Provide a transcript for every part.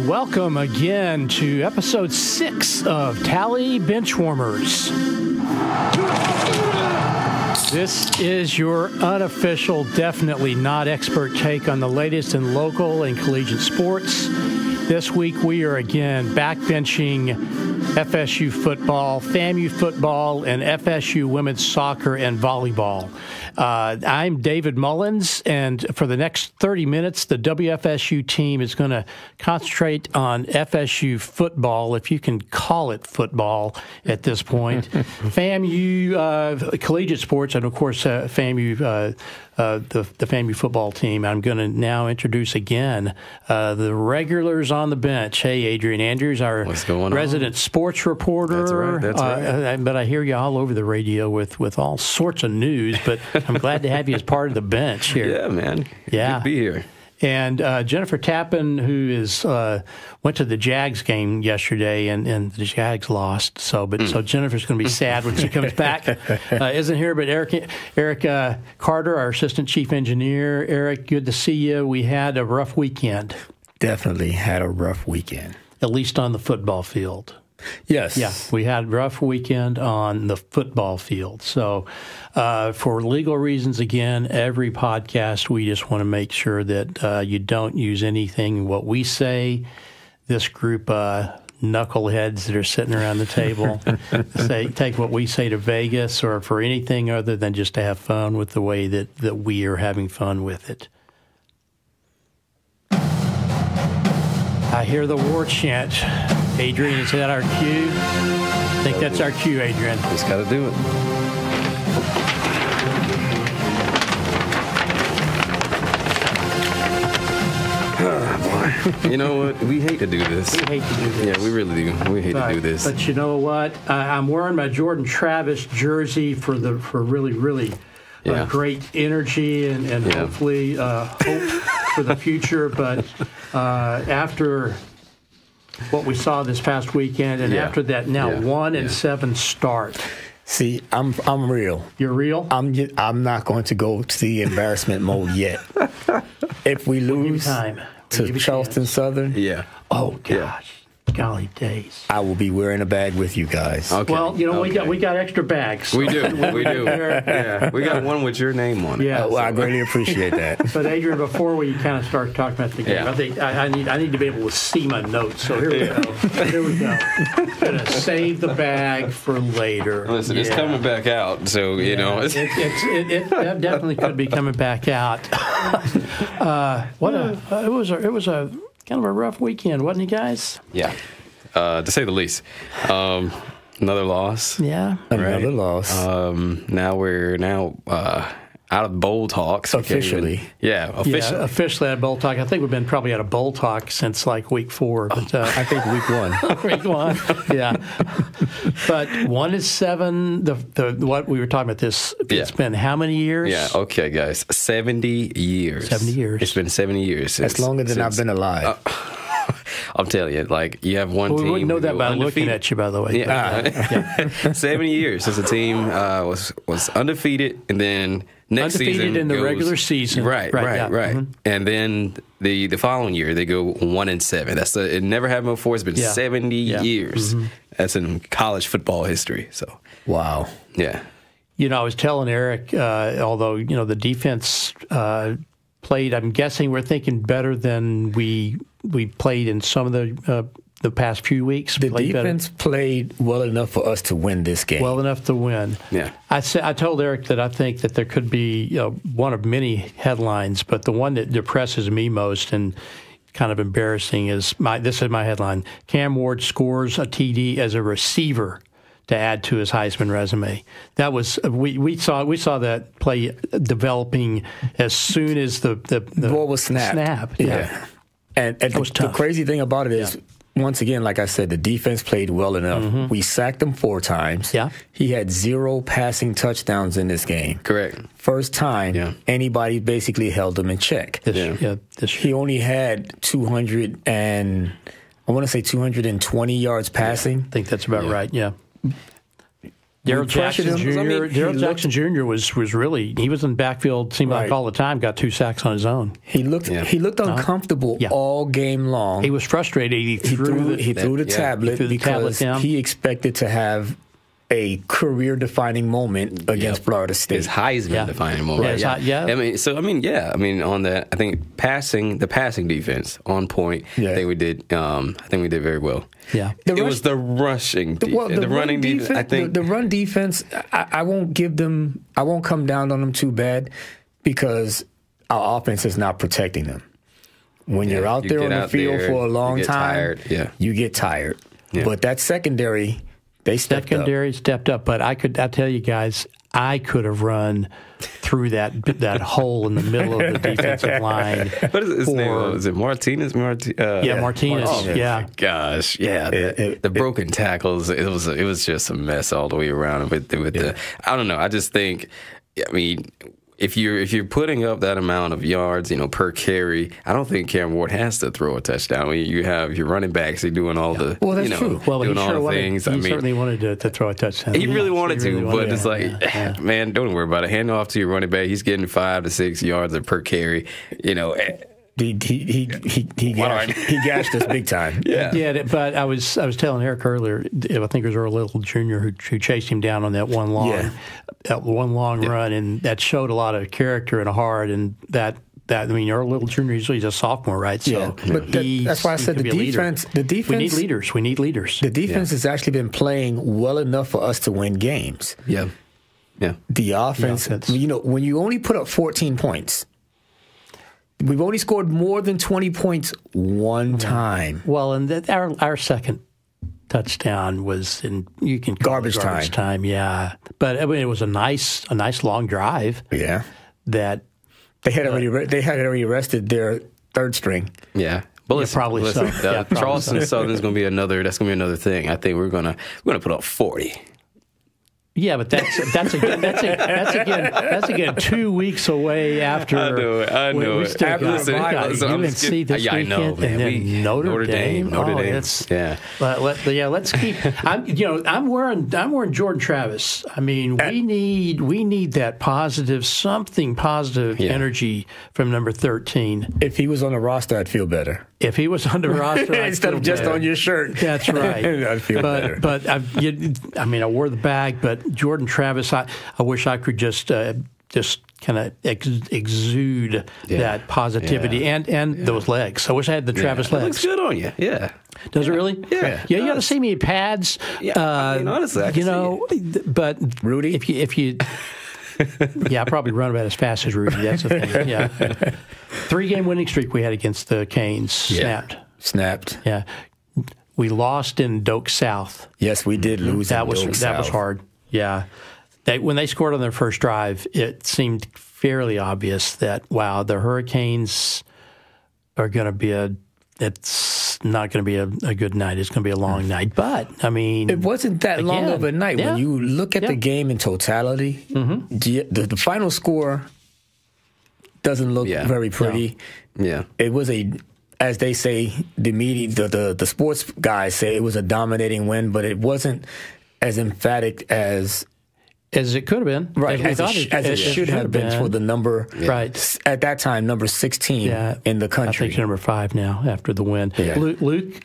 welcome again to episode 6 of Tally Benchwarmers. This is your unofficial, definitely not expert take on the latest in local and collegiate sports. This week we are again backbenching FSU football, FAMU football, and FSU women's soccer and volleyball. I'm David Mullins, and for the next 30 minutes, the WFSU team is going to concentrate on FSU football, if you can call it football at this point. FAMU collegiate sports, and of course FAMU, the FAMU football team. I'm going to now introduce again the regulars on the bench. Hey, Adrian Andrews, our resident sports reporter. That's right. But I hear you all over the radio with all sorts of news, but I'm glad to have you as part of the bench here. Yeah, man. Yeah. Good to be here. And Jennifer Tappan, who is went to the Jags game yesterday, and the Jags lost. So Jennifer's going to be sad when she comes back. Isn't here, but Eric Carter, our assistant chief engineer. Eric, good to see you. We had a rough weekend. Definitely had a rough weekend. At least on the football field. Yes. Yeah, we had a rough weekend on the football field. So for legal reasons, again, every podcast, we just want to make sure that you don't use anything what we say. This group knuckleheads that are sitting around the table take what we say to Vegas or for anything other than just to have fun with the way that we are having fun with it. I hear the war chant. Adrian, is that our cue? I think that's our cue, Adrian. Just got to do it. Oh, boy. You know what? We hate to do this. We hate to do this. Yeah, we really do. We hate to do this. But you know what? I'm wearing my Jordan Travis jersey for really great energy and hopefully hope for the future. But after what we saw this past weekend, and after that now 1-7 start. See, I'm real. You're real? I'm not going to go to the embarrassment mode yet. If we lose to Charleston Southern, oh gosh. Golly days. I will be wearing a bag with you guys. Okay. Well, we got extra bags. We do. Yeah. We got one with your name on it. Yeah. Well, I greatly appreciate that. But Adrian, before we kind of start talking about the game, I think I need to be able to see my notes. So here we go. Here we go. Gonna save the bag for later. Listen, it's coming back out, so you know. It definitely could be coming back out. It was a kind of a rough weekend, wasn't it, guys? Yeah, to say the least. Another loss. Yeah, another loss. Now we're out of bowl talks. Officially. Officially out of bowl talk. I think we've been probably out of bowl talk since like week 4. But I think week 1. Week 1, yeah. But 1-7. The what we were talking about this. It's been how many years? Yeah. Okay, guys. 70 years. 70 years. It's been 70 years. That's longer than I've been alive. I'm telling you, like, you have one team. We wouldn't know that by looking at you, by the way. Yeah. 70 years since the team was undefeated, and then next undefeated season in the regular season. Right. Mm-hmm. And then the following year, they go 1-7. It never happened before. It's been 70 years. Mm-hmm. That's in college football history. So wow. Yeah. You know, I was telling Eric, although, the defense played, I'm guessing we're thinking better than we played in some of the past few weeks. The defense played well enough for us to win this game. Well enough to win. Yeah. I told Eric that I think that there could be one of many headlines, but the one that depresses me most and kind of embarrassing is this is my headline: Cam Ward scores a TD as a receiver to add to his Heisman resume. That was we saw that play developing as soon as the ball was snapped. Yeah. And the crazy thing about it is, once again, like I said, the defense played well enough. Mm-hmm. We sacked him 4 times. Yeah. He had 0 passing touchdowns in this game. Correct. First time anybody basically held him in check. He only had 220 yards passing. I think that's about right, yeah. Daryl Jackson Jr. was really, he was in the backfield, seemed like all the time, got 2 sacks on his own. He looked uncomfortable all game long. He was frustrated. He threw the tablet because he expected to have a career-defining moment against Florida State. His Heisman-defining moment. I mean, on that, I think the passing defense on point. Yeah. I think we did very well. Yeah, it was the rushing defense, the running defense. I think the run defense. I won't come down on them too bad because our offense is not protecting them. When you're out there on the field for a long time, you get tired. Yeah. But that secondary. They stepped up, but I'll tell you guys, I could have run through that hole in the middle of the defensive line. What is his name? Was it Martinez? Martinez. Oh, yeah. Gosh, yeah. The broken tackles. It was just a mess all the way around. I don't know. I just think, I mean, if you're putting up that amount of yards, per carry, I don't think Cam Ward has to throw a touchdown. I mean, you have your running backs, they're doing all the true. Doing all the things. He certainly wanted to throw a touchdown. He really wanted to, but it's like, man, don't worry about it. Hand off to your running back. He's getting 5 to 6 yards per carry. He gashed us big time. Yeah, but I was telling Eric earlier. I think it was Earl Little Jr. who chased him down on that one long run, and that showed a lot of character and heart. And that I mean, Earl Little Jr. Usually is a sophomore, right? So but that's why I said the defense. We need leaders. We need leaders. The defense has actually been playing well enough for us to win games. Yeah. The offense. When you only put up 14 points. We've only scored more than 20 points one time. Well, and our second touchdown was in garbage time. Yeah, but I mean, it was a nice long drive. Yeah, that they had already arrested their third string. Yeah. But probably so. Charleston Southern's going to be another thing. I think we're gonna put up 40. Yeah, but that's again 2 weeks away after. I know it. UNC this weekend, I know, man. And then Notre Dame. Let's keep. I'm wearing Jordan Travis. I mean, we need that something positive energy from number 13. If he was on the roster, I'd feel better. If he was on the roster, instead of just on your shirt. That's right. I'd feel better. But I wore the bag, but Jordan Travis, I wish I could just kind of exude that positivity and those legs. I wish I had the Travis legs. It looks good on you. Yeah. Does it really? Yeah. You got to see me in pads. Yeah. Honestly, I can see it. But Rudy, if you. I probably run about as fast as Rudy. That's the thing. Yeah. 3-game winning streak we had against the Canes snapped. Yeah. We lost in Doak South. Yes, we did lose. That was hard. Yeah. When they scored on their first drive, it seemed fairly obvious that the Hurricanes are going to be it's not going to be a good night. It's going to be a long night. But, I mean... It wasn't that long of a night. When you look at the game in totality, the final score doesn't look very pretty. No. Yeah. It was as they say, the media, the sports guys say, it was a dominating win, but it wasn't as emphatic as it could have been. Right, as it should have been for the number, right. At that time, number 16 in the country. I think number 5 now after the win. Yeah. Luke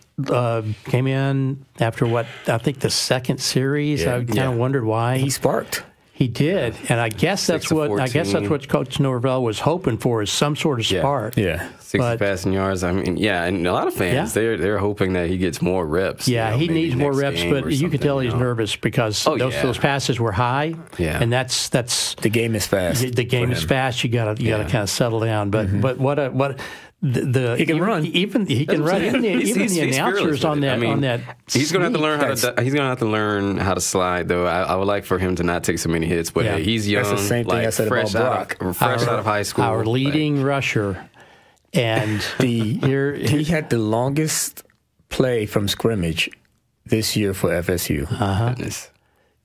came in after I think the second series. I kind of wondered why. He sparked. He did, and I guess that's what Coach Norvell was hoping for, is some sort of spark. Yeah. 60 passing yards. I mean, and a lot of fans they're hoping that he gets more reps. Yeah, he needs more reps, but you could tell he's nervous because those passes were high. Yeah, and that's the game is fast. The game is fast. You got to kind of settle down. But what. He can run. Even he can run. Even the announcers on that. He's going to have to learn he's going to have to learn how to slide. Though I would like for him to not take so many hits. But he's young. That's the same thing I said about Brock. Fresh out of high school. Our leading rusher, and he had the longest play from scrimmage this year for FSU.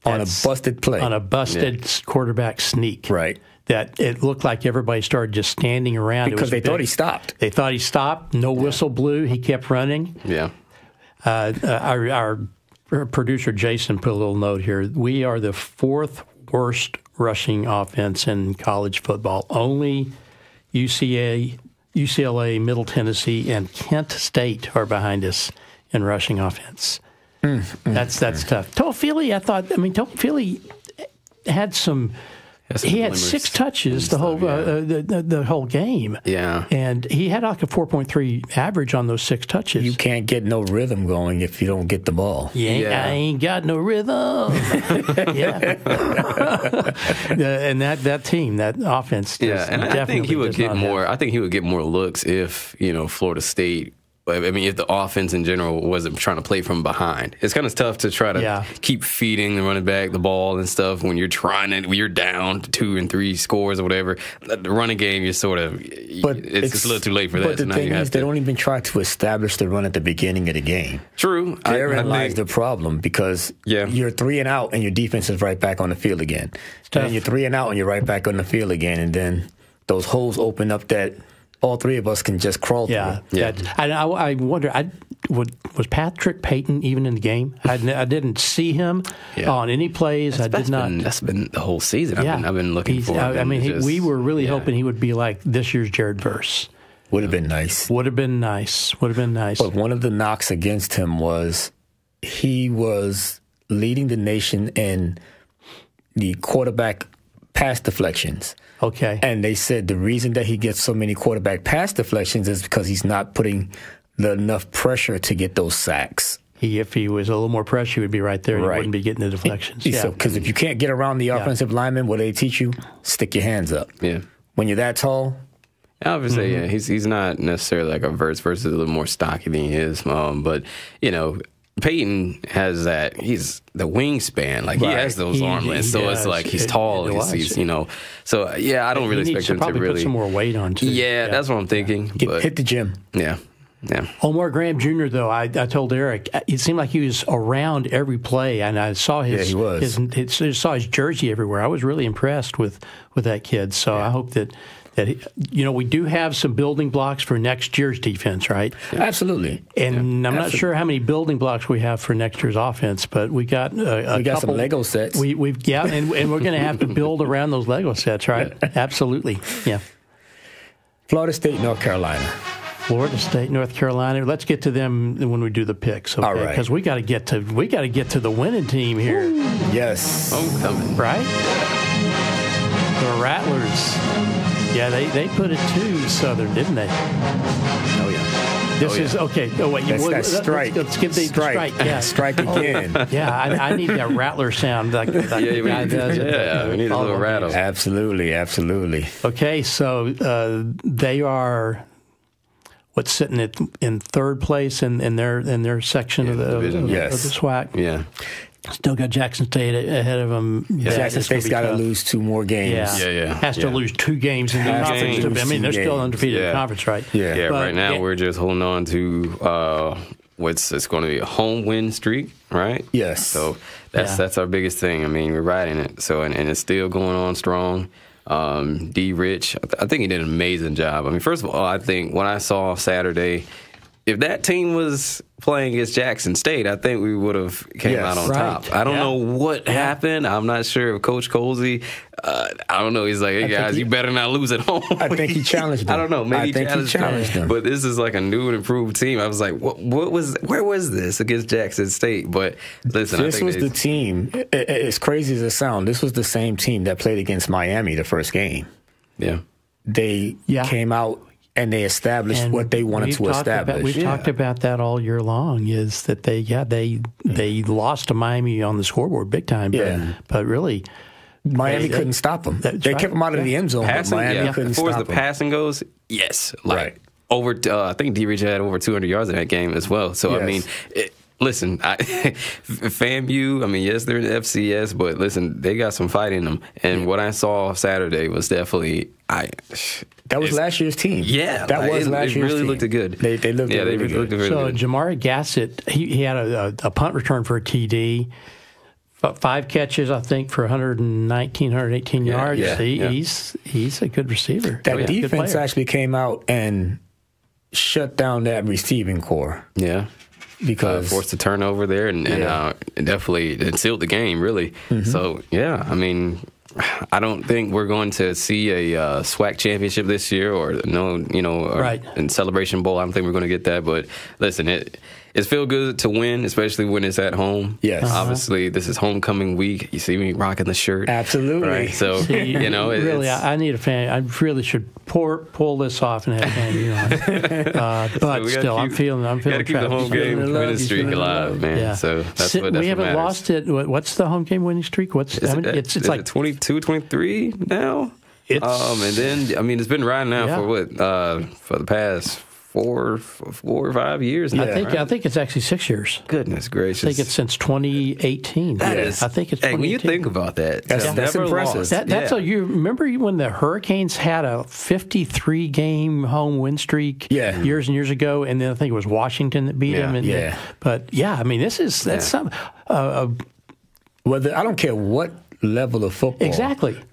On a busted play. On a busted quarterback sneak. Right. That it looked like everybody started just standing around. Because they thought he stopped. They thought he stopped. No whistle blew. He kept running. Yeah. Our producer Jason put a little note here. We are the 4th worst rushing offense in college football. Only UCLA, Middle Tennessee, and Kent State are behind us in rushing offense. That's tough. Toafili, Toafili had some. He had 6 touches the whole game. Yeah, and he had like a 4.3 average on those 6 touches. You can't get no rhythm going if you don't get the ball. I ain't got no rhythm. And that team, that offense. And I think he would get more. I think he would get more looks if Florida State. I mean, if the offense in general wasn't trying to play from behind. It's kind of tough to try to keep feeding the running back the ball and stuff when you're when you're down to 2 and 3 scores or whatever. The running game, you're sort of, it's just a little too late for that. But the thing is, they don't even try to establish the run at the beginning of the game. True. Therein lies the problem because you're 3 and out and your defense is right back on the field again. And you're 3 and out and you're right back on the field again. And then those holes open up that all 3 of us can just crawl through. I wonder, was Patrick Payton even in the game? I didn't see him on any plays. That's been the whole season. I've been looking for him. We were really hoping he would be like this year's Jared Verse. Would have been nice. Would have been nice. But one of the knocks against him was he was leading the nation in the quarterback pass deflections. Okay. And they said the reason that he gets so many quarterback pass deflections is because he's not putting enough pressure to get those sacks. If he was a little more pressure, he would be right there and he wouldn't be getting the deflections. Because if you can't get around the offensive lineman, what they teach you, stick your hands up. Yeah. When you're that tall. Obviously, he's not necessarily like a versus a little more stocky than he is. But, Peyton has that. He's the wingspan. Like he has those arm lengths. So it's like he's tall. He's So I don't really expect him to really put some more weight on too. Yeah, that's what I'm thinking. Hit the gym. Yeah. Omar Graham Jr. though, I told Eric, it seemed like he was around every play, and I saw his saw his jersey everywhere. I was really impressed with that kid. So I hope that we do have some building blocks for next year's defense, right? Absolutely. And I'm not sure how many building blocks we have for next year's offense, but we got we got some Lego sets. And we're going to have to build around those Lego sets, right? Absolutely. Yeah. Florida State, North Carolina. Florida State, North Carolina. Let's get to them when we do the picks, okay? All right. Because we got to get to the winning team here. Ooh, yes. Homecoming. Right? The Rattlers. Yeah, they put it to Southern, didn't they? Oh, yeah. This is okay. Oh, wait. That's strike. Let's get the strike. Yeah. Strike again. I need that rattler sound. Like we need a little rattle. Absolutely. Okay, so they are sitting in 3rd place in their section of the SWAC. Yeah. Still got Jackson State ahead of them. Jackson State's got to lose 2 more games. Has to lose 2 games in the conference. They're still undefeated in the conference, right? Yeah. Right now we're just holding on to it's going to be a home win streak, right? Yes. So that's our biggest thing. I mean, we're riding it. So and it's still going on strong. D. Rich, I think he did an amazing job. I mean, first of all, I think when I saw Saturday, if that team was playing against Jackson State, I think we would have came out on top. I don't know what happened. I'm not sure if Coach Colsey, I don't know. He's like, hey, guys, you better not lose at home. I think he challenged them. I don't know. Maybe he challenged them. But this is like a new and improved team. I was like, where was this against Jackson State? But listen, this was the team. As crazy as it sounds, this was the same team that played against Miami the first game. Yeah. They came out and they established what they wanted to establish. We've talked about that all year long, is that they lost to Miami on the scoreboard big time. But really, Miami couldn't stop them. They kept them out of the end zone, but Miami couldn't stop them. As far as the passing goes, yes. Over, I think D. Rich had over 200 yards in that game as well. So, I mean... Listen, FAMU, I mean, yes, they're in the FCS, but listen, they got some fight in them. And what I saw Saturday was definitely... That was last year's team. Yeah. That was last year's team. It really looked good. They looked really good. So, Jamari Gassett, he had a punt return for a TD. 5 catches, I think, for 119, 118 yards. Yeah. He's a good receiver. That defense actually came out and shut down that receiving core. Yeah. because forced a turnover there and definitely it sealed the game, really. So, yeah, I mean, I don't think we're going to see a SWAC championship this year in Celebration Bowl. I don't think we're going to get that. But listen, it's feel good to win, especially when it's at home. Yes. Obviously, this is homecoming week. You see me rocking the shirt. Absolutely. Right? So, really, I need a fan. I really should pull this off and have a fan on. But so still, I'm feeling got to keep the home game winning streak alive, man. Yeah. So that's what we haven't matters. Lost it. What's the home game winning streak? It's like 22, 23 now. And then it's been riding now for the past 4 or 5 years now. I think it's actually 6 years. Goodness gracious! I think it's since 2018. That is. I think it's. Hey, when you think about that, that's impressive. That's you remember when the Hurricanes had a 53-game home win streak years and years ago, and then I think it was Washington that beat them. But that's something. Whether I don't care what level of football.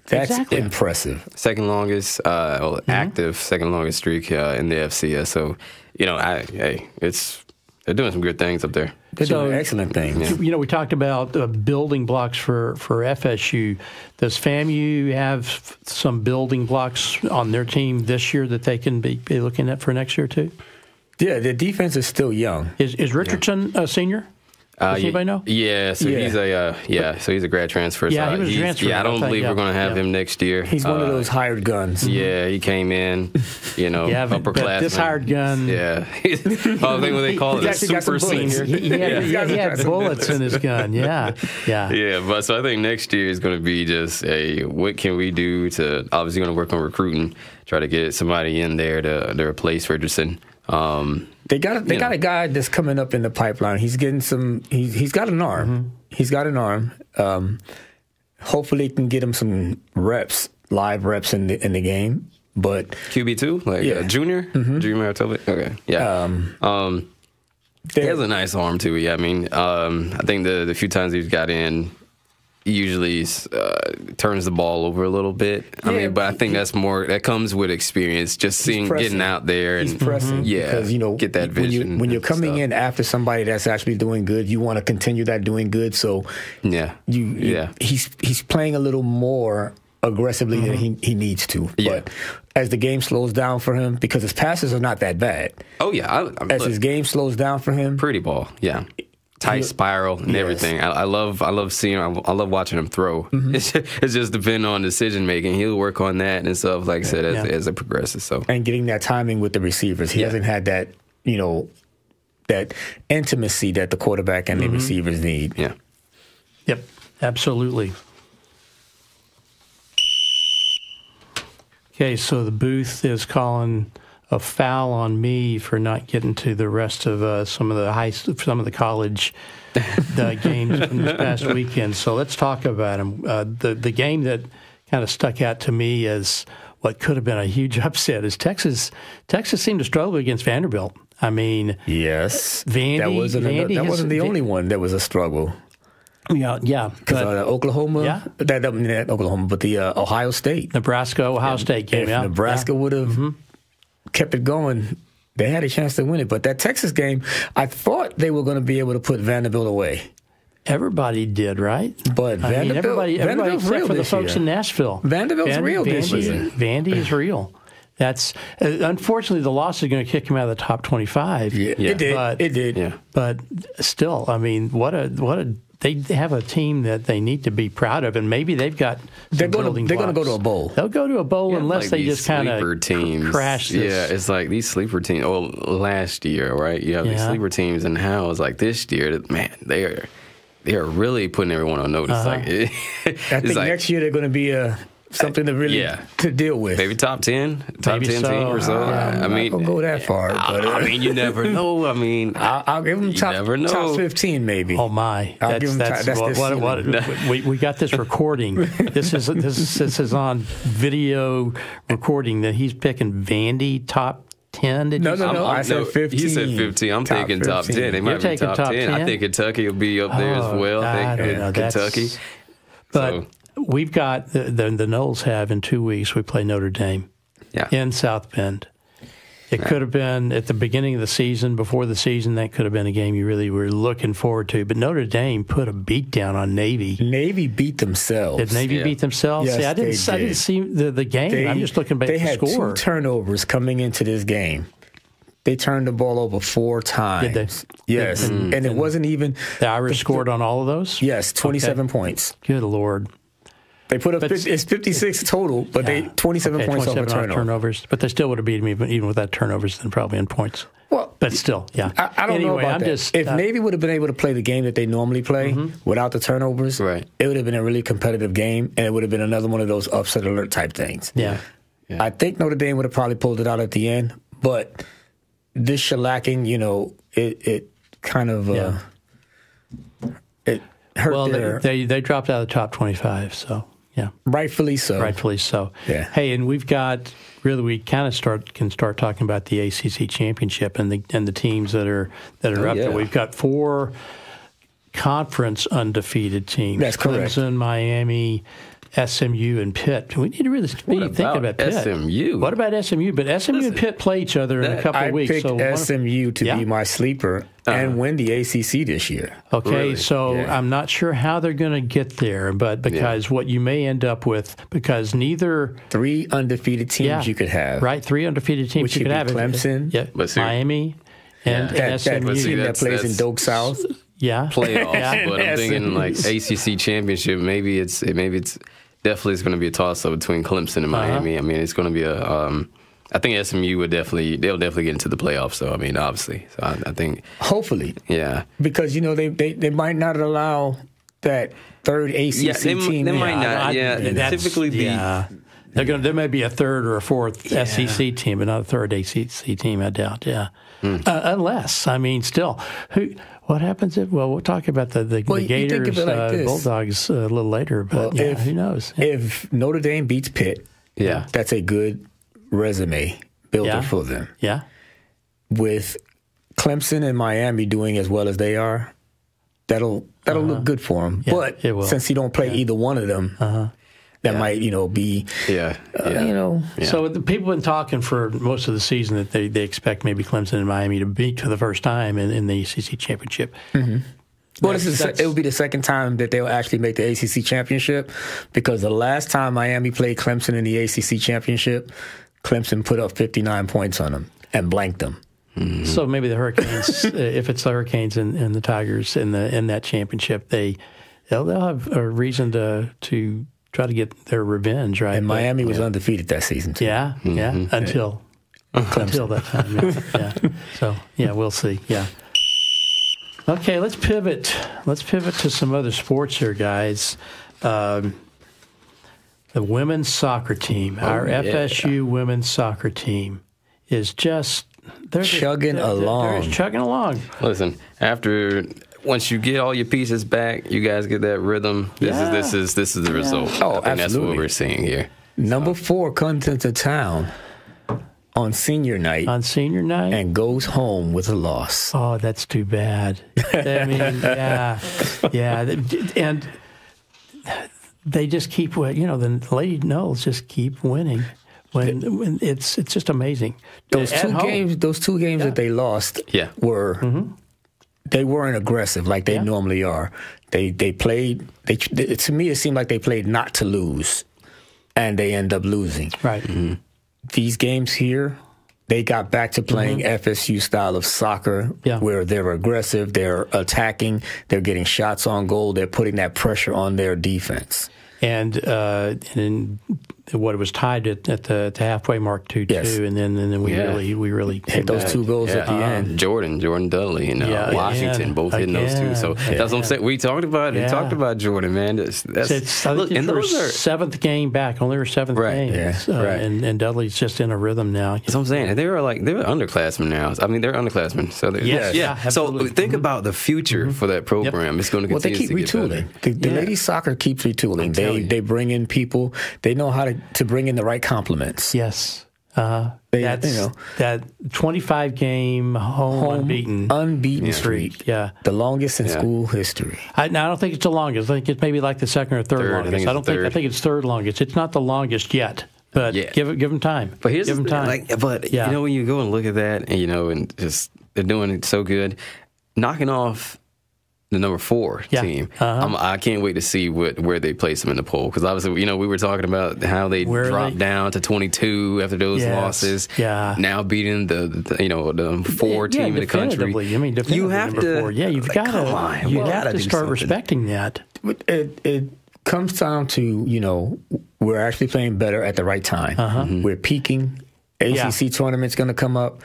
That's impressive. Second longest, active second longest streak in the FCS. So, they're doing some good things up there. They're doing excellent things. Yeah. We talked about building blocks for FSU. Does FAMU have some building blocks on their team this year that they can be looking at for next year too? Yeah, their defense is still young. Is Richardson a senior? Does anybody know? Yeah, so he's a grad transfer. Yeah, so he was a transfer. I don't believe we're going to have him next year. He's one of those hired guns. Yeah, he came in, upperclassman. This hired gun. Yeah, I think what they call it, a super senior. He had bullets in his gun. Yeah. But so I think next year is going to be just what can we do to obviously going to work on recruiting, try to get somebody in there to replace Richardson. They got a guy that's coming up in the pipeline. He's getting some. He's got an arm. Mm-hmm. He's got an arm. Hopefully, can get him some live reps in the game. But QB2, junior, junior Manitoba. Okay, yeah. He has a nice arm too. Yeah, I think the few times he's got in, he usually turns the ball over a little bit. But I think that comes with experience. Just getting out there and he's pressing. Because get that vision. When you're coming in after somebody that's actually doing good, you want to continue that doing good. So he's playing a little more aggressively than he needs to. But as the game slows down for him, because his passes are not that bad. Oh yeah, his game slows down for him, pretty ball. Yeah. Tight spiral and everything. I love seeing. I love watching him throw. Mm-hmm. It's just depending on decision making. He'll work on that and stuff. Like I said, as it progresses. So and getting that timing with the receivers. He hasn't had that. That intimacy that the quarterback and the receivers need. Yeah. Yep. Absolutely. Okay, so the booth is calling a foul on me for not getting to the rest of some of the college games from this past weekend. So let's talk about them. The game that kind of stuck out to me as what could have been a huge upset is Texas. Texas seemed to struggle against Vanderbilt. Yes, Vandy. That wasn't the only one that was a struggle. Yeah. Because Oklahoma, not Oklahoma, but the Ohio State, Ohio State game. If Nebraska would have kept it going, they had a chance to win it. But that Texas game, I thought they were going to be able to put Vanderbilt away. Everybody did, right? But everybody except for the folks in Nashville. Vanderbilt's real this year. Vandy is real. That's unfortunately the loss is going to kick him out of the top 25. Yeah. It did. Yeah. But still, they have a team that they need to be proud of, and maybe they've got. They're going to go to a bowl. They'll go to a bowl unless they just kind of crash this. Yeah, it's like these sleeper teams. Oh, last year, right? You have these sleeper teams, and how it's like this year. Man, they are really putting everyone on notice. I think next year they're going to be something to really to deal with. Maybe top 10 team or so. I'm not going to go that far. But, you never know. I'll give them top 15 maybe. Oh my! I'll give them we got this recording. This is on video recording that he's picking Vandy top 10. No. I said 15. He said 15. I'm taking top 10. They might be top 10. I think Kentucky will be up there as well. I think Kentucky. But we've got the Noles have in 2 weeks. We play Notre Dame in South Bend. It could have been at the beginning of the season, before the season. That could have been a game you really were looking forward to. But Notre Dame put a beat down on Navy. Navy beat themselves. Did Navy beat themselves? Yes, see, I didn't see the game. I'm just looking back at the score. They had 2 turnovers coming into this game. They turned the ball over 4 times. Did they? Yes. And it wasn't even... The Irish scored on all of those? Yes, 27 points. Good Lord. They put up it's 56 total, but they 27 points over turnovers. But they still would have beat me even without turnovers, then probably in points. Well, but still, yeah. I don't know about that. If Navy would have been able to play the game that they normally play without the turnovers, it would have been a really competitive game, and it would have been another one of those upset alert type things. Yeah. I think Notre Dame would have probably pulled it out at the end, but this shellacking, it kind of it hurt. Well, they dropped out of the top 25, so. Yeah, rightfully so. Rightfully so. Yeah. Hey, and we kind of can start talking about the ACC championship and the teams that are up there. We've got 4 conference undefeated teams. That's correct. Clemson, Miami, SMU, and Pitt. We need to really think about Pitt. SMU? What about SMU? But SMU and Pitt play each other in a couple of weeks. I picked SMU to be my sleeper and win the ACC this year. Okay, I'm not sure how they're going to get there, but because what you may end up with, because neither 3 undefeated teams you could have. Right, 3 undefeated teams you could have. Clemson, Miami, and SMU. That team that plays in Doak South. Yeah, playoffs. But I'm thinking like ACC championship. Maybe it's definitely it's going to be a toss up between Clemson and Miami. I mean, it's going to be I think SMU they'll definitely get into the playoffs. So I mean, obviously, so I think hopefully, because they might not allow that third ACC team. They might not. Typically there may be a third or a fourth SEC team, but not a third ACC team. I doubt. Yeah, unless still What happens if? Well, we'll talk about the Gators, Bulldogs a little later. But who knows? If Notre Dame beats Pitt, that's a good resume builder for them. Yeah. With Clemson and Miami doing as well as they are, that'll look good for them. Yeah, but since you don't play either one of them, that might be So the people have been talking for most of the season that they expect maybe Clemson and Miami to beat for the first time in the ACC championship. Mm-hmm. Well, it will be the second time that they'll actually make the ACC championship, because the last time Miami played Clemson in the ACC championship, Clemson put up 59 points on them and blanked them. Mm-hmm. So maybe the Hurricanes, if it's the Hurricanes and the Tigers in that championship, they'll have a reason to try to get their revenge, right? And Miami was undefeated that season too. Yeah, until that time. So we'll see. Yeah. Okay, let's pivot. Let's pivot to some other sports here, guys. The women's soccer team, our FSU women's soccer team, is just chugging along. They're chugging along. Listen, once you get all your pieces back, you guys get that rhythm. This is the result. Oh, I think that's what we're seeing here. Number 4 comes into town on senior night. And goes home with a loss. Oh, that's too bad. I mean, and they just keep, the Lady Noles just keep winning. When it's just amazing. Those two games that they lost were they weren't aggressive like they normally are. They played. To me, it seemed like they played not to lose, and they end up losing. Right. Mm-hmm. These games here, they got back to playing FSU style of soccer, where they're aggressive, they're attacking, they're getting shots on goal, they're putting that pressure on their defense. And what it was tied at the halfway mark 2-2, and then we really hit those 2 goals at the end. Jordan Dudley, and Washington both hitting those 2. So that's what I'm saying. We talked about Jordan, man. Look, and those are 7th game back, only her 7th game. And Dudley's just in a rhythm now. That's what I'm saying. They're underclassmen now. I mean, they're underclassmen. So So think about the future for that program. It's going to continue to get better. They keep retooling. The ladies soccer keeps retooling. They bring in people. They know how to bring in the right complements. Yes. That 25-game home unbeaten streak. Yeah. The longest in school history. I don't think it's the longest. I think it's maybe like the second or third longest. I think it's third longest. It's not the longest yet. But give them time. But here's give them time. You know, when you go and look at that, and you know, and just they're doing it so good, knocking off the number 4 team. I can't wait to see where they place them in the poll, because obviously, you know, we were talking about how they dropped down to 22 after those losses. Yeah. Now beating the 4 team in the country. I mean, you have to. 4. Yeah, you've got to start respecting that. It comes down to, you know, we're actually playing better at the right time. We're peaking. ACC tournament's going to come up.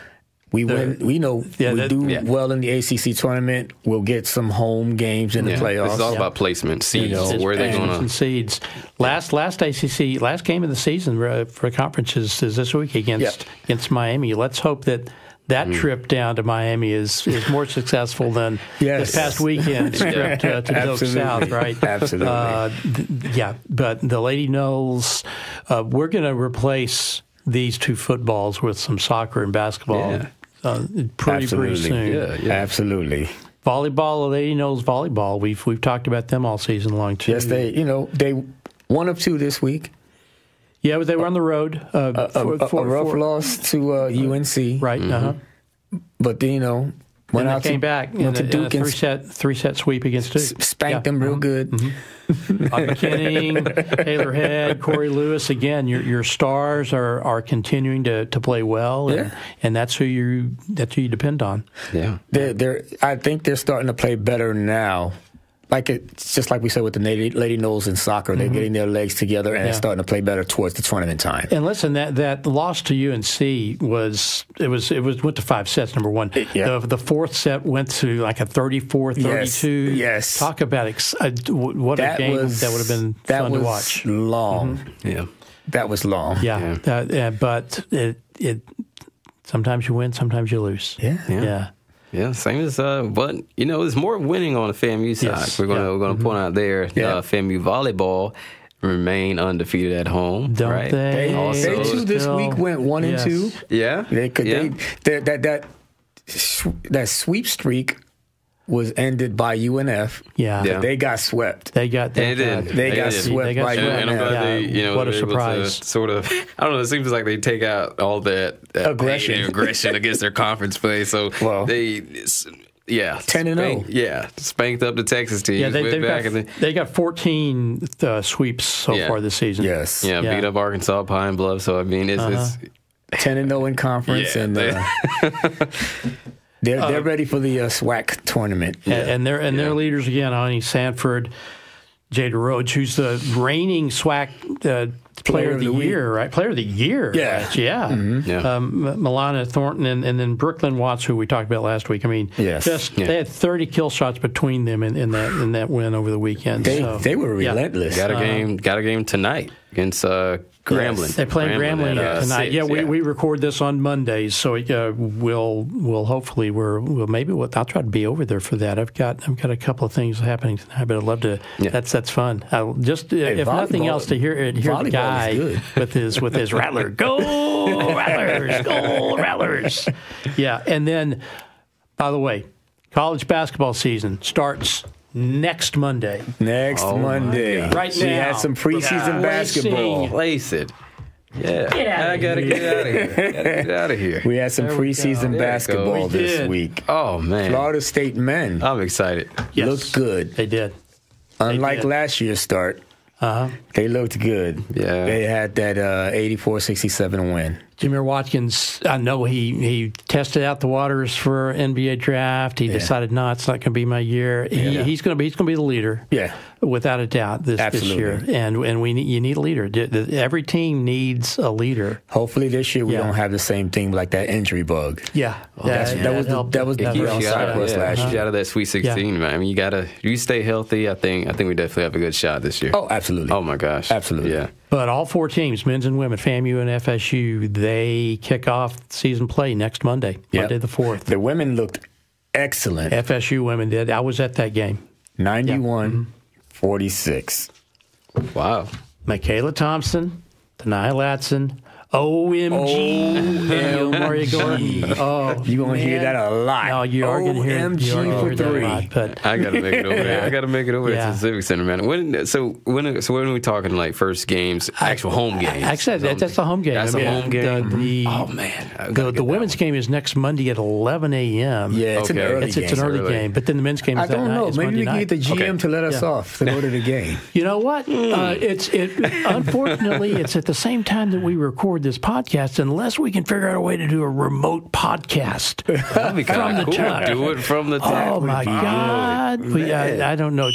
We win. We know we do well in the ACC tournament. We'll get some home games in the playoffs. It's all about placement, seeds. Where they're going to seeds. Last game of the season for conferences is this week against Miami. Let's hope that trip down to Miami is more successful than this past weekend's trip to Doak South, right? Absolutely. But the Lady Noles, we're going to replace these 2 footballs with some soccer and basketball pretty soon. Yeah. Absolutely. Volleyball, Lady Noles volleyball. We've talked about them all season long too. Yes, they 1 of 2 this week. Yeah, but they were on the road. A rough loss to UNC. Right. But you know, when they came back in a three-set sweep against Duke. Spanked them real good. McKinney, Taylor Head, Corey Lewis. Again, your stars are continuing to play well, and that's who you depend on. Yeah, I think they're starting to play better now. Like it's just like we said with the Lady Noles in soccer, they're getting their legs together and starting to play better towards the tournament time. And listen, that loss to UNC went to 5 sets. Number one, the 4th set went to like a 34-32. Yes. Talk about what a game that would have been fun to watch. Long. Yeah, that was long. Yeah. But it sometimes you win, sometimes you lose. Yeah. Yeah, same as but you know, there's more winning on the FAMU side. Yes. We're going to point out there. FAMU volleyball remain undefeated at home. Don't right? they? Also, they too this week went 1-2. Yeah, that sweep streak was ended by UNF. They got swept. They got swept by UNF. And I'm glad what a surprise! Sort of, I don't know. It seems like they take out all that aggression against their conference play. So they. 10-0. Yeah, spanked up the Texas team. Yeah, they got 14 sweeps so far this season. Yes. Yeah, beat up Arkansas, Pine Bluff. So I mean, it's 10-0 in conference, and they're ready for the SWAC tournament. And their leaders again, Ani Sanford, Jada Rhodes, who's the reigning SWAC Player of the Year, right? Player of the Year. Yeah. Milana Thornton and then Brooklyn Watts, who we talked about last week. I mean, they had 30 kill shots between them in that win over the weekend. They were relentless. Got a game tonight against Grambling. They're playing Grambling tonight. We record this on Mondays, so we'll hopefully I'll try to be over there for that. I've got a couple of things happening tonight, but I'd love to. That's fun. If nothing else, to hear the guy with his rattler. Go Rattlers! Go Rattlers! Yeah, and then by the way, college basketball season starts next Monday. Monday. Right now. We had some preseason basketball. Place it. Yeah. I got to get out of here. We had some preseason basketball this week. Oh, man. Florida State men. I'm excited. Yes. Looked good. They did. Unlike last year's start. They looked good. Yeah. They had that 84-67 win. Jameer Watkins, I know he tested out the waters for NBA draft. He decided, no, it's not going to be my year. He's going to be the leader. Yeah. Without a doubt this year. And you need a leader. Every team needs a leader. Hopefully this year we don't have the same thing like that injury bug. Yeah. That was the downside for us last year. Out of that Sweet 16, man. I mean, you stay healthy. I think we definitely have a good shot this year. Oh, absolutely. Oh my gosh. Absolutely. Yeah. But all 4 teams, men's and women, FAMU and FSU, they kick off season play next Monday, Monday the 4th. The women looked excellent. FSU women did. I was at that game. 91-46. Wow. Michaela Thompson, Tania Latson, OMG. Mario Gordon. Oh, you're going to hear that a lot. No, you are going to hear OMG for 3. Lot, but I got to make it over there. I got to make it over to the Civic Center, man. When are we talking, like, first games, actual home games? Actually, that's the home game. That's a home game? Oh, man. The women's game is next Monday at 11 a.m. Yeah, it's an early game. It's an early game. But then the men's game is that night. I don't know. Maybe we can get the GM to let us off to go to the game. You know what? Unfortunately, it's at the same time that we record this podcast, unless we can figure out a way to do a remote podcast from the top. Do it from the top. Oh, my God. I don't know.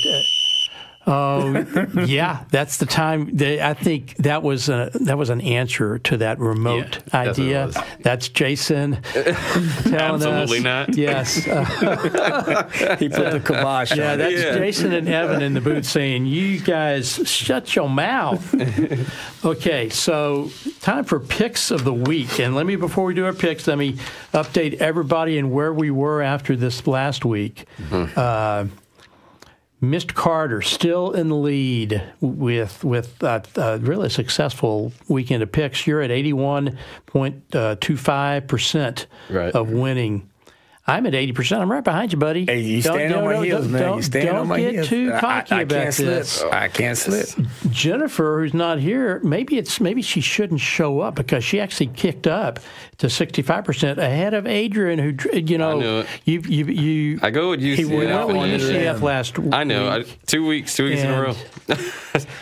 Yeah, that's the time. I think that was an answer to that remote idea. That's Jason telling Absolutely us. Not. Yes, he put the kibosh on. Yeah, that's Jason and Evan in the booth saying, "You guys shut your mouth." Okay, so time for picks of the week, and before we do our picks, let me update everybody and where we were after this last week. Mm-hmm. Mr. Carter still in the lead with a really successful weekend of picks. You're at 81.25% of winning. I'm at 80%. I'm right behind you, buddy. Hey, you stand on my heels, man. You stand on my heels. Don't get too cocky about this. I can't slip. Jennifer, who's not here, maybe she shouldn't show up because she actually kicked up to 65% ahead of Adrian, who I knew it. you. I go with UCF. He went with UCF last week. I know. 2 weeks in a row.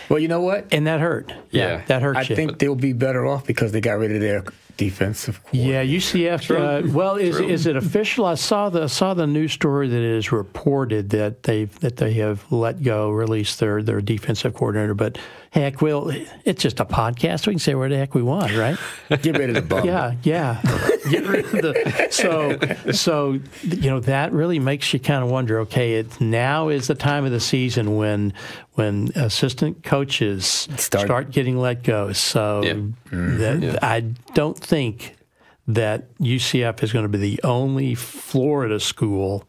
Well, you know what? And that hurt. Yeah. That hurt. I think they'll be better off because they got rid of their defensive coordinator. Yeah, UCF. Is it official? I saw the news story that it is reported that they have released their defensive coordinator. But heck, it's just a podcast. We can say where the heck we want, right? Get rid of the bum. Yeah. Get rid of the. So that really makes you kind of wonder. Okay, now is the time of the season when assistant coaches start getting let go. So I don't think that UCF is going to be the only Florida school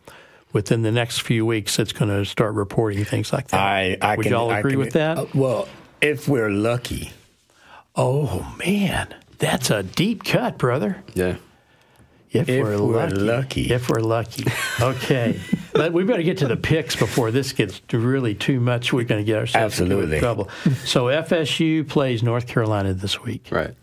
within the next few weeks that's going to start reporting things like that. Would you all agree with that? Well, if we're lucky. Oh, man. That's a deep cut, brother. Yeah. If we're lucky. If we're lucky. Okay. But we better get to the picks before this gets really too much. We're going to get ourselves into trouble. So FSU plays North Carolina this week. Right.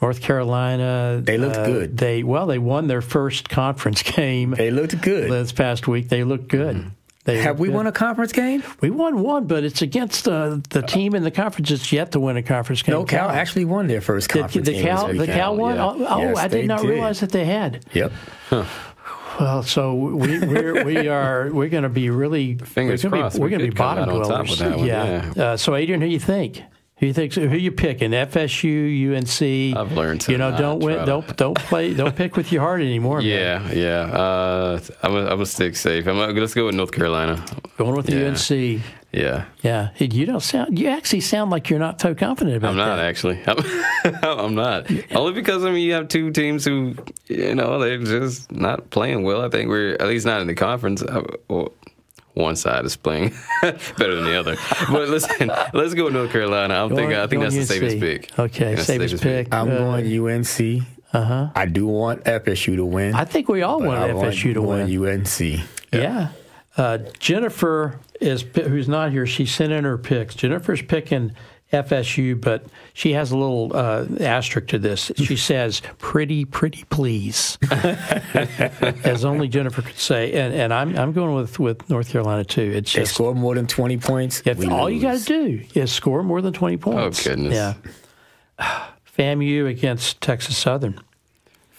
North Carolina. They looked good. They won their first conference game. They looked good. This past week. They looked good. Mm-hmm. Have we won a conference game? We won one, but it's against the team in the conference that's yet to win a conference game. No, Cal actually won their first conference game. The Cal won? Yeah. Yes, I did not realize that they had. Yep. Huh. Well, so we're going to be really fingers crossed. We're going to be bottom dwellers. Yeah. So Adrian, who you think? Who you picking? FSU, UNC. I've learned to don't pick with your heart anymore. Man. Yeah. I'm gonna stick safe. Let's go with North Carolina. Going with the UNC. Yeah. Yeah. You actually sound like you're not so confident about that. I'm not actually. I'm not. Only because you have two teams who they're just not playing well. I think we're at least not in the conference. One side is playing better than the other. But listen, let's go with North Carolina. I think that's the safest pick. Okay, safest pick. I'm going UNC. Uh-huh. I do want FSU to win. I think we all want FSU to win. UNC. Yeah. Jennifer who's not here. She sent in her picks. Jennifer's picking FSU, but she has a little asterisk to this. She says, pretty please, as only Jennifer could say. And I'm going with North Carolina, too. It's just, they score more than 20 points. All you got to do is score more than 20 points. Oh, goodness. Yeah. FAMU against Texas Southern.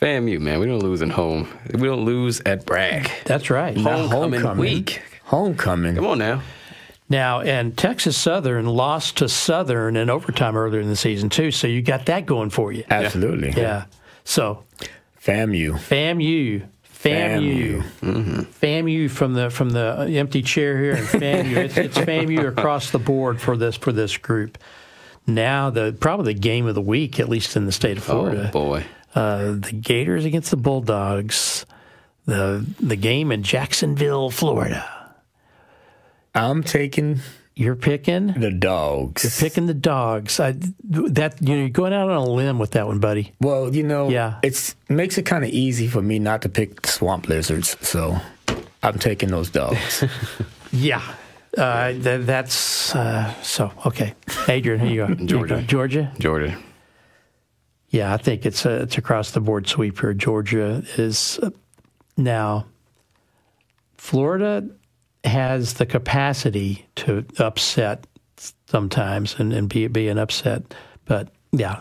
FAMU, man. We don't lose at home. We don't lose at Bragg. That's right. Homecoming week. Homecoming. Come on now. Now, and Texas Southern lost to Southern in overtime earlier in the season, too, so you got that going for you. Absolutely. Yeah. So, FAMU. Mm-hmm. FAMU from the empty chair here, and FAMU. It's FAMU across the board for this group. Now, probably the game of the week, at least in the state of Florida. Oh, boy. The Gators against the Bulldogs. The game in Jacksonville, Florida. I'm taking You're picking the Dogs. You're picking the Dogs. You're going out on a limb with that one, buddy. Well, it makes it kind of easy for me not to pick Swamp Lizards, so I'm taking those Dogs. Yeah. That's so okay. Adrian, here you go. Georgia. Yeah, I think it's across the board sweep here. Georgia is now. Florida has the capacity to upset sometimes and be an upset, but yeah,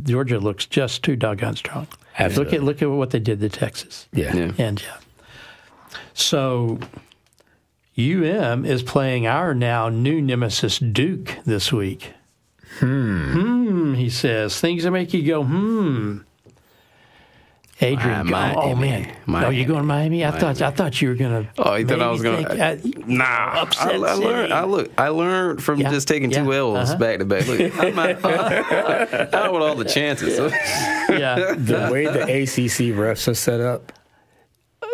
Georgia looks just too doggone strong. Absolutely. Look at what they did to Texas. Yeah. And so UM is playing our now new nemesis Duke this week. He says things that make you go Adrian, man! Miami. Oh, you going to Miami? I thought you were going to. Oh, you thought I was going to? Nah, I learned from just taking 2 L's back to back. Look, I don't want all the chances. The way the ACC refs are set up.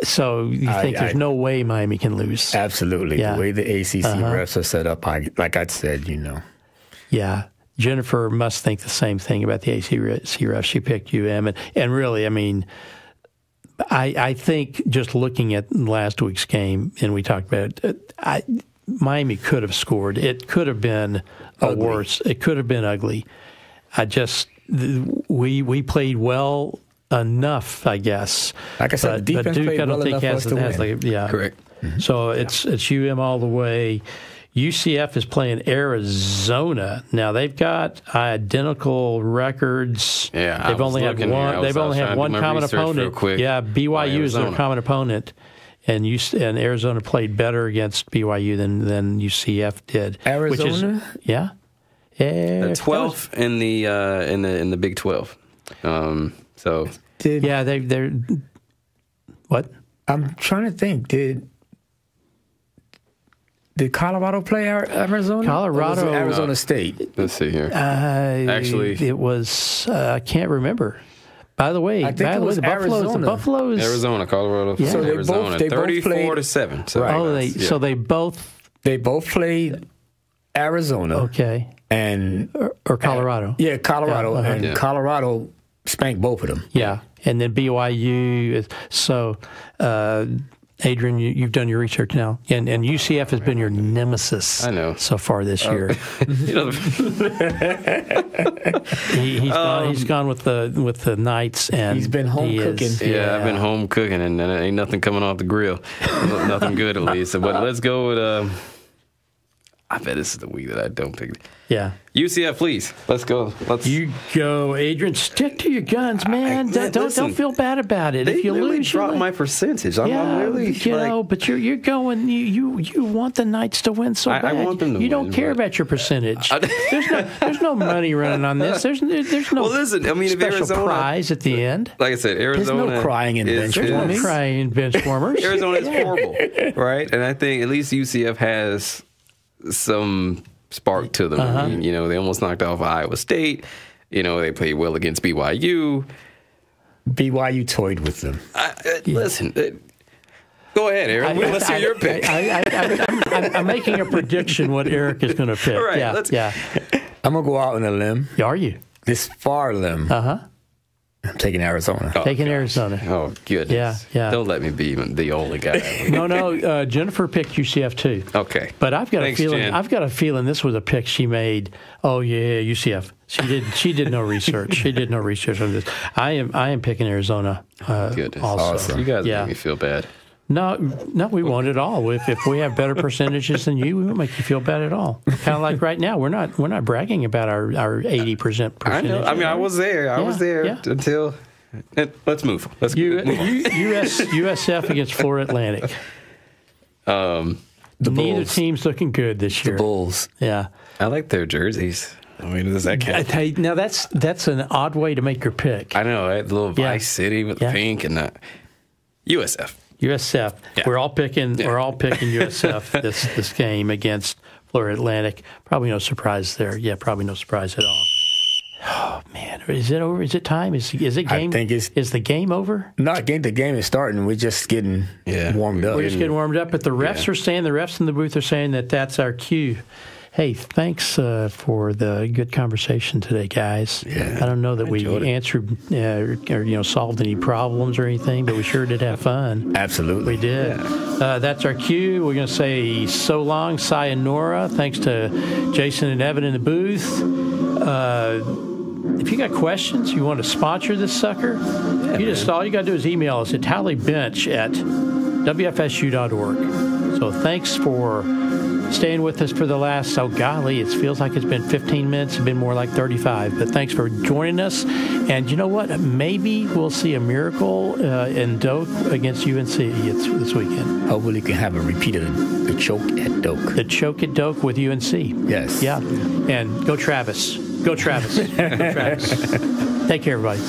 So you think there's no way Miami can lose? Absolutely. The way the ACC refs are set up, like I said, Yeah. Jennifer must think the same thing about the ACC refs. She picked UM. And really, I mean, I think just looking at last week's game, and we talked about it, Miami could have scored. It could have been worse. It could have been ugly. We played well enough, I guess. Like I said, the defense Duke, played well enough for us to win. Correct. Mm-hmm. So it's UM all the way. UCF is playing Arizona. Now they've got identical records. Yeah, they've only had one. They've only had one common opponent. Yeah, BYU is their common opponent, and Arizona played better against BYU than UCF did. Arizona, the 12th in the Big 12. They're what? I'm trying to think. Did Colorado play Arizona? Colorado, Arizona State. Let's see here. Actually, it was. I can't remember. By the way, the Buffaloes, Arizona, Colorado, so Arizona, they both 34-7. So right. So they both played Arizona. Okay, and or Colorado. Colorado, and Colorado spanked both of them. Yeah, and then BYU. So. Adrian, you've done your research now, and UCF has been your nemesis. I know. So far this year. He's gone with the Knights, and he's been home cooking. I've been home cooking, and ain't nothing coming off the grill. Nothing good, at least. But let's go with. I bet this is the week that I don't pick. Yeah. UCF, please. Let's go. You go, Adrian. Stick to your guns, man. Don't feel bad about it. If you lose, drop my percentage. I'm really, but you're going. You want the Knights to win so bad. I want them to win. You don't care about your percentage. There's no money running on this. There's no. Well, listen. I mean, special if Arizona, prize at the end. Like I said, Arizona. There's no crying in bench warmers. There's no crying in bench warmers. Arizona is horrible, right? And I think at least UCF has some spark to them. I mean, they almost knocked off Iowa State. They played well against BYU. BYU toyed with them. Listen, go ahead, Eric. Let's hear your pick. I'm making a prediction what Eric is going to pick. Right, I'm going to go out on a limb. Are you? This far limb. I'm taking Arizona. Arizona. Oh, goodness. Yeah. Don't let me be the only guy. No. Jennifer picked UCF too. Okay. But I've got Thanks, a feeling. Jen. I've got a feeling this was a pick she made. Oh yeah, UCF. She did no research. She did no research on this. I am picking Arizona. Goodness. Also. Awesome. You guys make me feel bad. No, we won't at all. If we have better percentages than you, we won't make you feel bad at all. Kind of like right now, we're not bragging about our 80% percentage. I know. I mean, I was there. I was there until. Let's move. Let's move. USF against Florida Atlantic. Neither team's looking good this year. The Bulls. Yeah. I like their jerseys. I mean, does that count? Now that's an odd way to make your pick. I know, right? The little Vice City with the pink and that. USF. Yeah. We're all picking USF this game against Florida Atlantic. Probably no surprise there. Yeah, probably no surprise at all. Oh man, is it over? Is it time? Is it game? I think is the game over? Not game. The game is starting. We're just getting warmed up. We're just getting warmed up. But the refs are saying, the refs in the booth are saying that's our cue. Hey, thanks for the good conversation today, guys. Yeah, I don't know that we answered or solved any problems or anything, but we sure did have fun. Absolutely. We did. Yeah. That's our cue. We're going to say so long, sayonara. Thanks to Jason and Evan in the booth. If you got questions, you want to sponsor this sucker, all you got to do is email us at tallybench@wfsu.org. So thanks for staying with us for the last, it feels like it's been 15 minutes. It's been more like 35. But thanks for joining us. And you know what? Maybe we'll see a miracle in Doak against UNC this weekend. Hopefully we can have a repeat of the choke at Doak. The choke at Doak with UNC. Yes. Yeah. And go Travis. Go Travis. Go Travis. Take care, everybody.